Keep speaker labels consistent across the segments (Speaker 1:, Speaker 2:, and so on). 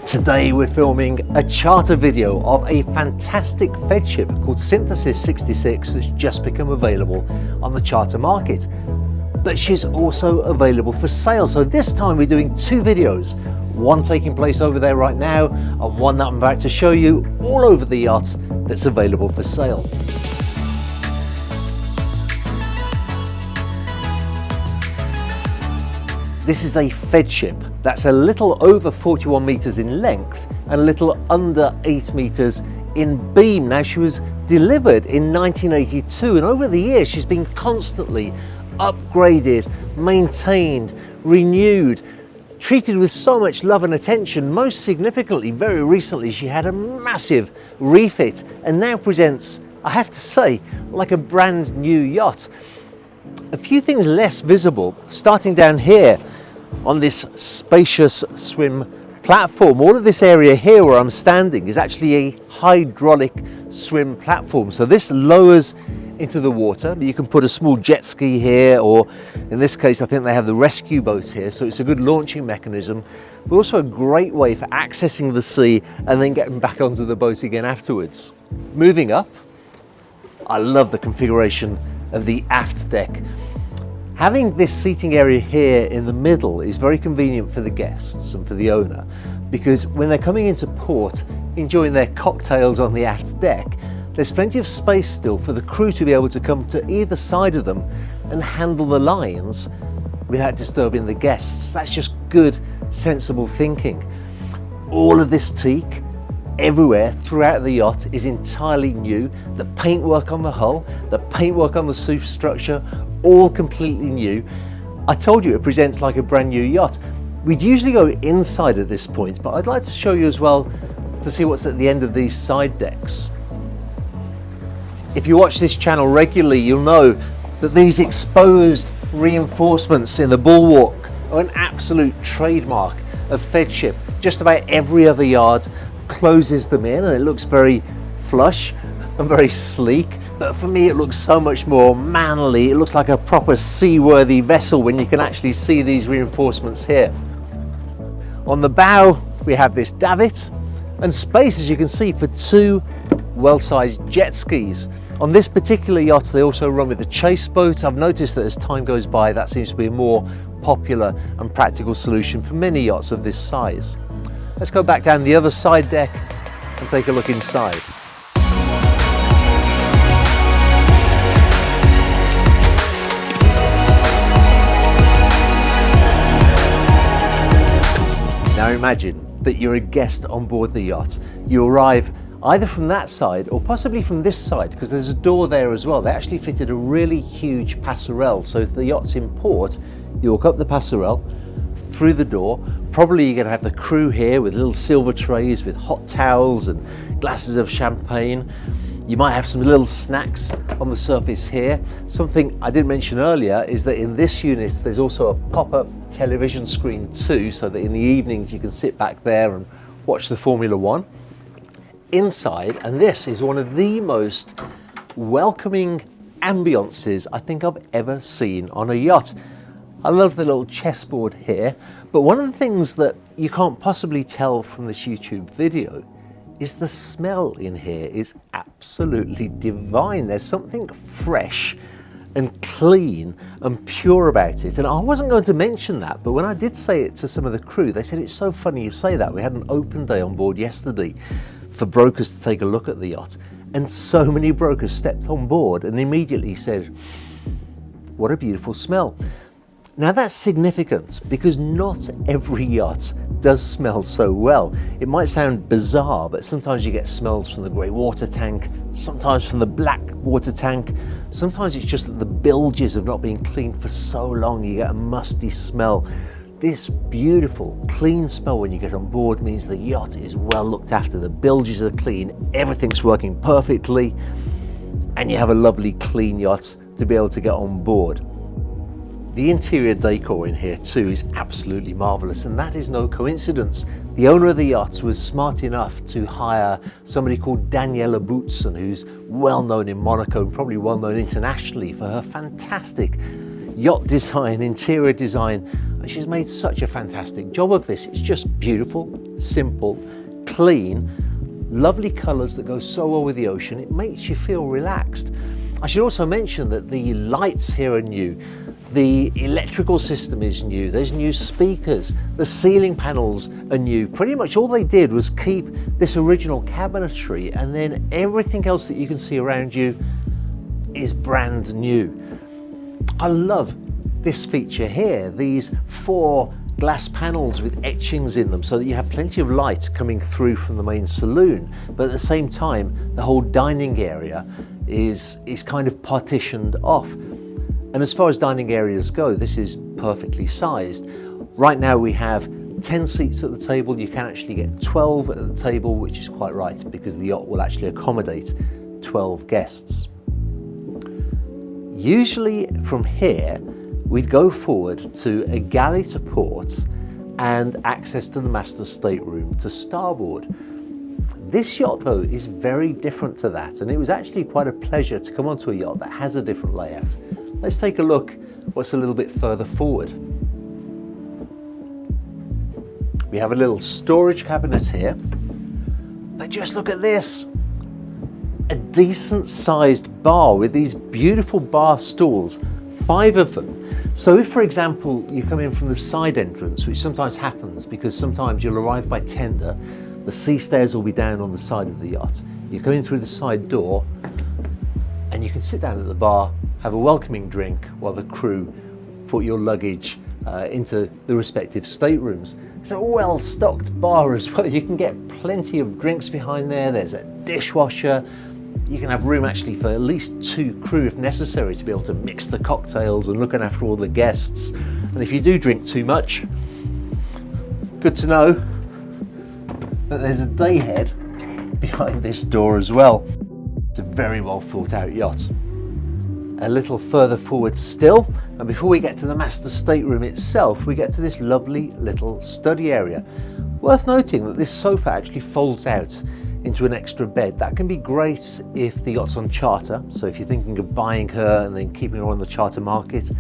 Speaker 1: Today we're filming a charter video of a fantastic Feadship called Synthesis 66 that's just become available on the charter market. But she's also available for sale. So this time we're doing two videos, one taking place over there right now and one that I'm about to show you all over the yacht that's available for sale. This is a Feadship that's a little over 41 meters in length and a little under 8 meters in beam. Now, she was delivered in 1982 and over the years she's been constantly upgraded, maintained, renewed, treated with so much love and attention. Most significantly, very recently she had a massive refit and now presents, I have to say, like a brand new yacht. A few things less visible, starting down here on this spacious swim platform. All of this area here where I'm standing is actually a hydraulic swim platform. So this lowers into the water. You can put a small jet ski here, or in this case I think they have the rescue boat here, so it's a good launching mechanism, but also a great way for accessing the sea and then getting back onto the boat again afterwards. Moving up, I love the configuration of the aft deck. Having this seating area here in the middle is very convenient for the guests and for the owner, because when they're coming into port enjoying their cocktails on the aft deck, there's plenty of space still for the crew to be able to come to either side of them and handle the lines without disturbing the guests. That's just good, sensible thinking. All of this teak everywhere throughout the yacht is entirely new. The paintwork on the hull, the paintwork on the superstructure, all completely new. I told you it presents like a brand new yacht. We'd usually go inside at this point, but I'd like to show you as well to see what's at the end of these side decks. If you watch this channel regularly, you'll know that these exposed reinforcements in the bulwark are an absolute trademark of Feadship. Just about every other yard closes them in and it looks very flush and very sleek, but for me it looks so much more manly. It looks like a proper seaworthy vessel when you can actually see these reinforcements here. On the bow we have this davit and space, as you can see, for two well-sized jet skis. On this particular yacht they also run with a chase boat. I've noticed that as time goes by that seems to be a more popular and practical solution for many yachts of this size. Let's go back down the other side deck and take a look inside. Now imagine that you're a guest on board the yacht. You arrive either from that side or possibly from this side, because there's a door there as well. They actually fitted a really huge passerelle, so if the yacht's in port, you walk up the passerelle, through the door. Probably you're going to have the crew here with little silver trays with hot towels and glasses of champagne. You might have some little snacks on the surface here. Something I didn't mention earlier is that in this unit there's also a pop-up television screen too, so that in the evenings you can sit back there and watch the Formula One. Inside, and this is one of the most welcoming ambiances I think I've ever seen on a yacht. I love the little chessboard here, but one of the things that you can't possibly tell from this YouTube video is the smell in here is absolutely divine. There's something fresh and clean and pure about it. And I wasn't going to mention that, but when I did say it to some of the crew, they said, it's so funny you say that. We had an open day on board yesterday for brokers to take a look at the yacht, and so many brokers stepped on board and immediately said, what a beautiful smell. Now that's significant because not every yacht does smell so well. It might sound bizarre, but sometimes you get smells from the grey water tank, sometimes from the black water tank, sometimes it's just that the bilges have not been cleaned for so long, you get a musty smell. This beautiful, clean smell when you get on board means the yacht is well looked after, the bilges are clean, everything's working perfectly, and you have a lovely clean yacht to be able to get on board. The interior decor in here too is absolutely marvellous, and that is no coincidence. The owner of the yacht was smart enough to hire somebody called Daniela Boutsen, who's well known in Monaco and probably well known internationally for her fantastic yacht design, interior design, and she's made such a fantastic job of this. It's just beautiful, simple, clean, lovely colours that go so well with the ocean. It makes you feel relaxed. I should also mention that the lights here are new. The electrical system is new. There's new speakers. The ceiling panels are new. Pretty much all they did was keep this original cabinetry, and then everything else that you can see around you is brand new. I love this feature here, these 4 glass panels with etchings in them so that you have plenty of light coming through from the main saloon, but at the same time the whole dining area is kind of partitioned off. And as far as dining areas go, this is perfectly sized. Right now we have 10 seats at the table. You can actually get 12 at the table, which is quite right because the yacht will actually accommodate 12 guests. Usually from here we'd go forward to a galley to port and access to the master stateroom to starboard. This yacht though is very different to that, and it was actually quite a pleasure to come onto a yacht that has a different layout. Let's take a look what's a little bit further forward. We have a little storage cabinet here, but just look at this. A decent sized bar with these beautiful bar stools, 5 of them. So if, for example, you come in from the side entrance, which sometimes happens because sometimes you'll arrive by tender, the sea stairs will be down on the side of the yacht. You come in through the side door and you can sit down at the bar, have a welcoming drink while the crew put your luggage into the respective staterooms. It's a well-stocked bar as well. You can get plenty of drinks behind there. There's a dishwasher. You can have room actually for at least 2 crew if necessary to be able to mix the cocktails and looking after all the guests. And if you do drink too much, good to know that there's a day head behind this door as well. It's a very well thought out yacht. A little further forward still, and before we get to the master stateroom itself, we get to this lovely little study area. Worth noting that this sofa actually folds out into an extra bed. That can be great if the yacht's on charter, so if you're thinking of buying her and then keeping her on the charter market,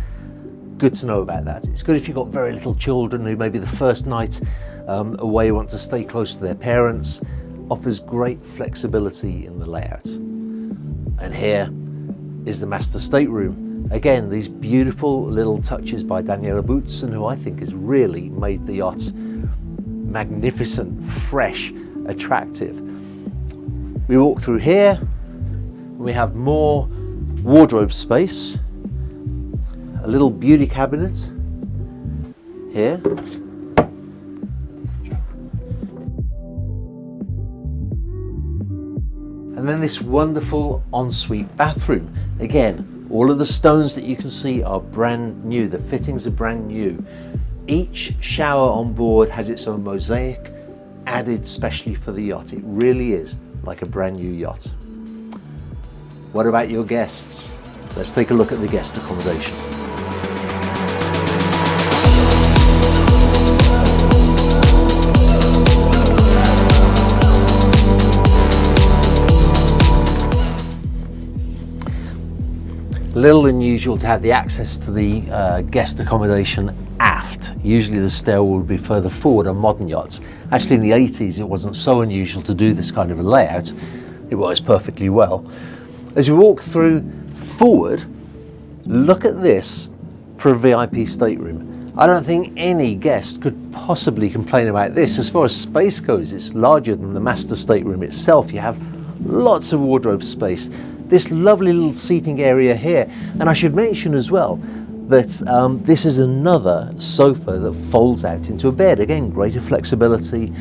Speaker 1: good to know about that. It's good if you've got very little children who maybe the first night away want to stay close to their parents. Offers great flexibility in the layout. And here is the master stateroom. Again, these beautiful little touches by Daniela Boutsen, who I think has really made the yacht magnificent, fresh, attractive. We walk through here, we have more wardrobe space, a little beauty cabinet here. And then this wonderful ensuite bathroom. Again, all of the stones that you can see are brand new. The fittings are brand new. Each shower on board has its own mosaic, added specially for the yacht. It really is like a brand new yacht. What about your guests? Let's take a look at the guest accommodation. A little unusual to have the access to the guest accommodation aft. Usually the stairwell would be further forward on modern yachts. Actually in the 80s it wasn't so unusual to do this kind of a layout. It works perfectly well. As we walk through forward, look at this for a VIP stateroom. I don't think any guest could possibly complain about this. As far as space goes, it's larger than the master stateroom itself. You have lots of wardrobe space. This lovely little seating area here, and I should mention as well that this is another sofa that folds out into a bed. Again, greater flexibility,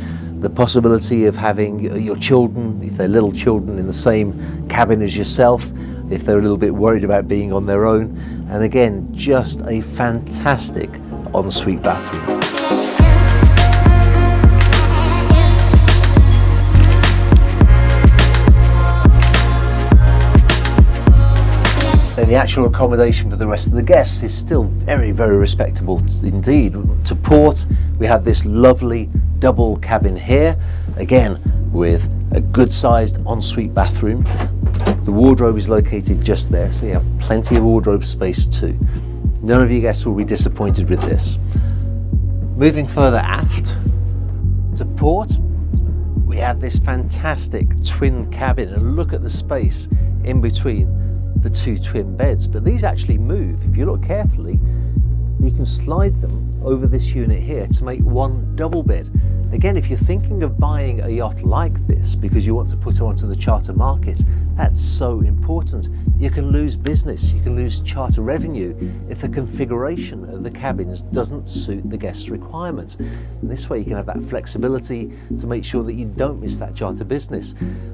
Speaker 1: the possibility of having your children, if they're little children, in the same cabin as yourself, if they're a little bit worried about being on their own. And again, just a fantastic ensuite bathroom. Then the actual accommodation for the rest of the guests is still very, very respectable indeed. To port, we have this lovely double cabin here, again with a good sized ensuite bathroom. The wardrobe is located just there, so you have plenty of wardrobe space too. None of you guests will be disappointed with this. Moving further aft to port, we have this fantastic twin cabin, and look at the space in between the two twin beds. But these actually move. If you look carefully, you can slide them over this unit here to make one double bed. Again, if you're thinking of buying a yacht like this because you want to put it onto the charter market, that's so important. You can lose business, you can lose charter revenue if the configuration of the cabins doesn't suit the guest's requirements. And this way you can have that flexibility to make sure that you don't miss that charter business.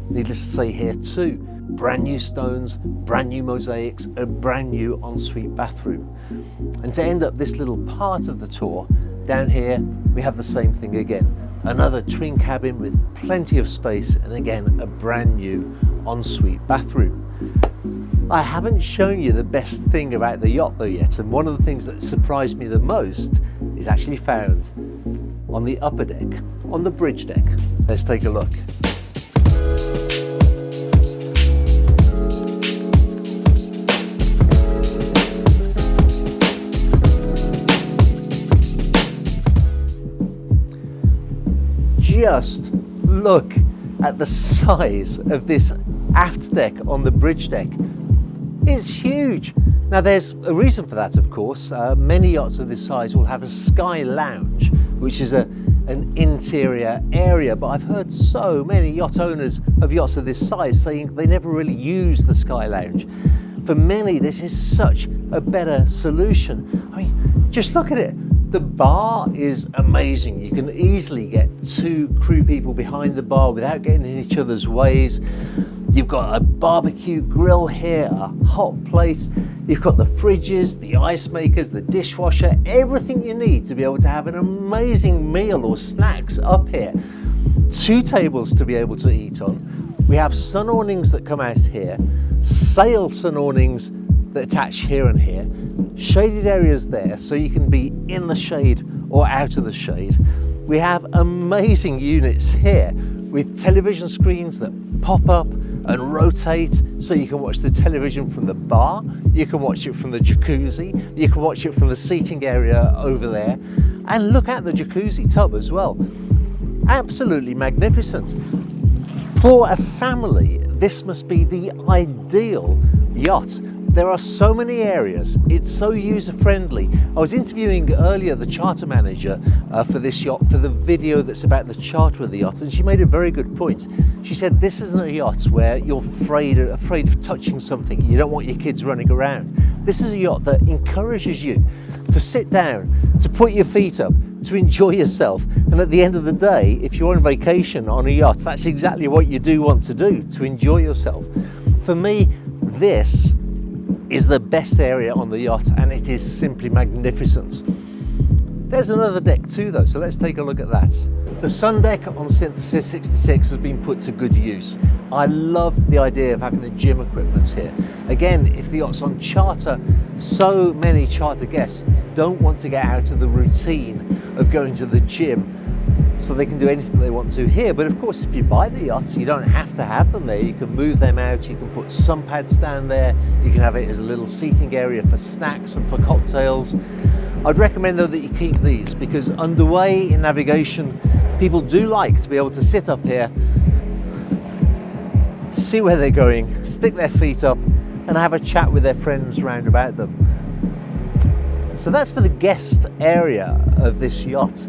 Speaker 1: Needless to say here too, brand new stones, brand new mosaics, a brand new ensuite bathroom. And to end up this little part of the tour, down here we have the same thing again. Another twin cabin with plenty of space, and again a brand new ensuite bathroom. I haven't shown you the best thing about the yacht though yet, and one of the things that surprised me the most is actually found on the upper deck, on the bridge deck. Let's take a look. Just look at the size of this aft deck on the bridge deck. It's huge. Now there's a reason for that, of course. Many yachts of this size will have a sky lounge, which is an interior area, but I've heard so many yacht owners of yachts of this size saying they never really use the sky lounge. For many, this is such a better solution. I mean, just look at it. The bar is amazing. You can easily get two crew people behind the bar without getting in each other's ways. You've got a barbecue grill here, a hot plate. You've got the fridges, the ice makers, the dishwasher, everything you need to be able to have an amazing meal or snacks up here. Two tables to be able to eat on. We have sun awnings that come out here, sail sun awnings that attach here and here, shaded areas there so you can be in the shade or out of the shade. We have amazing units here with television screens that pop up and rotate so you can watch the television from the bar, you can watch it from the jacuzzi, you can watch it from the seating area over there, and look at the jacuzzi tub as well. Absolutely magnificent. For a family, this must be the ideal yacht. There are so many areas, it's so user-friendly. I was interviewing earlier the charter manager for this yacht for the video that's about the charter of the yacht, and she made a very good point. She said this isn't a yacht where you're afraid of touching something, you don't want your kids running around. This is a yacht that encourages you to sit down, to put your feet up, to enjoy yourself. And at the end of the day, if you're on vacation on a yacht, that's exactly what you do want to do, to enjoy yourself. For me, this is the best area on the yacht, and it is simply magnificent. There's another deck too though, so let's take a look at that. The sun deck on Synthesis 66 has been put to good use. I love the idea of having the gym equipment here. Again, if the yacht's on charter, so many charter guests don't want to get out of the routine of going to the gym, so they can do anything they want to here. But of course, if you buy the yachts, you don't have to have them there. You can move them out, you can put sun pads down there, you can have it as a little seating area for snacks and for cocktails. I'd recommend though that you keep these, because underway in navigation, people do like to be able to sit up here, see where they're going, stick their feet up and have a chat with their friends round about them. So that's for the guest area of this yacht.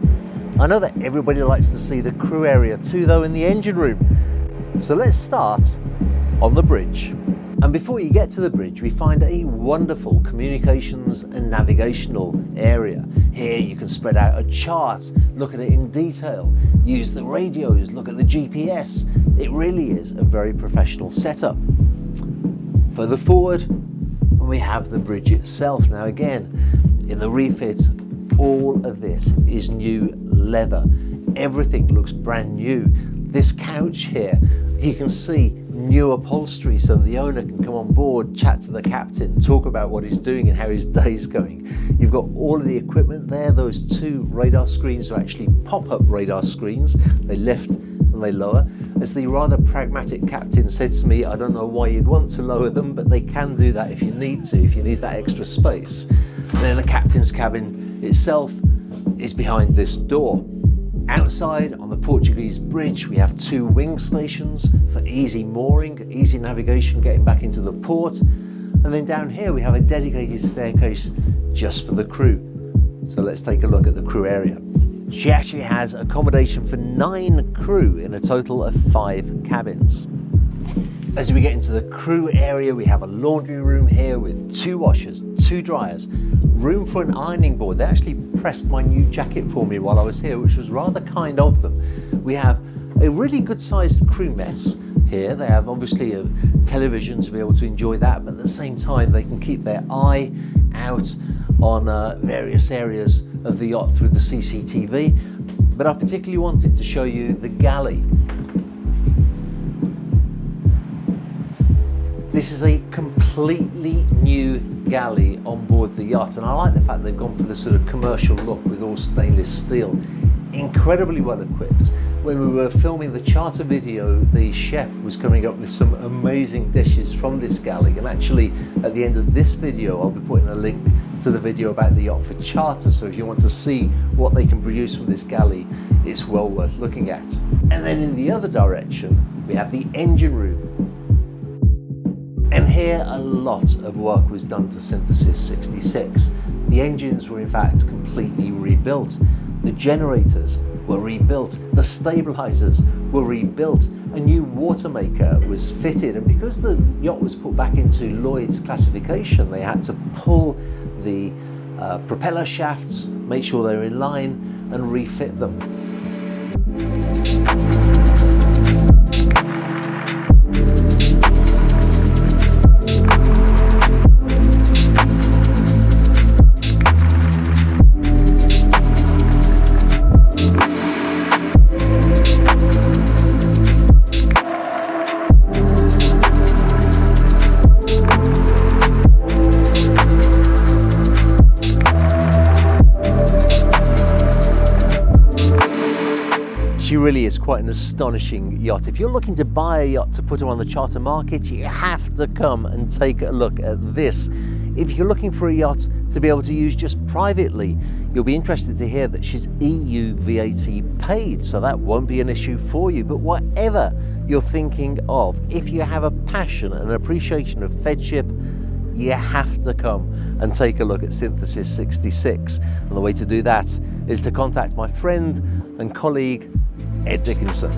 Speaker 1: I know that everybody likes to see the crew area too though, in the engine room. So let's start on the bridge. And before you get to the bridge, we find a wonderful communications and navigational area. Here you can spread out a chart, look at it in detail, use the radios, look at the GPS. It really is a very professional setup. Further forward, and we have the bridge itself. Now again, in the refit, all of this is new leather. Everything looks brand new. This couch here, you can see new upholstery so that the owner can come on board, chat to the captain, talk about what he's doing and how his day's going. You've got all of the equipment there. Those two radar screens are actually pop-up radar screens. They lift and they lower. As the rather pragmatic captain said to me, I don't know why you'd want to lower them, but they can do that if you need to, if you need that extra space. And then the captain's cabin itself is behind this door. Outside on the Portuguese bridge, we have 2 wing stations for easy mooring, easy navigation getting back into the port. And then down here we have a dedicated staircase just for the crew. So let's take a look at the crew area. She actually has accommodation for 9 crew in a total of 5 cabins. As we get into the crew area, we have a laundry room here with 2 washers, 2 dryers, room for an ironing board. They actually pressed my new jacket for me while I was here, which was rather kind of them. We have a really good sized crew mess here. They have obviously a television to be able to enjoy that, but at the same time they can keep their eye out on various areas of the yacht through the CCTV. But I particularly wanted to show you the galley. This is a completely new galley on board the yacht, and I like the fact they've gone for the sort of commercial look with all stainless steel. Incredibly well equipped. When we were filming the charter video, the chef was coming up with some amazing dishes from this galley, and actually at the end of this video I'll be putting a link to the video about the yacht for charter, so if you want to see what they can produce from this galley, it's well worth looking at. And then in the other direction we have the engine room. And here a lot of work was done to Synthesis 66. The engines were in fact completely rebuilt. The generators were rebuilt. The stabilizers were rebuilt. A new water maker was fitted. And because the yacht was put back into Lloyd's classification, they had to pull the propeller shafts, make sure they're in line, and refit them. She really is quite an astonishing yacht. If you're looking to buy a yacht to put her on the charter market, you have to come and take a look at this. If you're looking for a yacht to be able to use just privately, you'll be interested to hear that she's EU VAT paid, so that won't be an issue for you. But whatever you're thinking of, if you have a passion and appreciation of Feadship, you have to come and take a look at Synthesis 66. And the way to do that is to contact my friend and colleague, Ed Dickinson.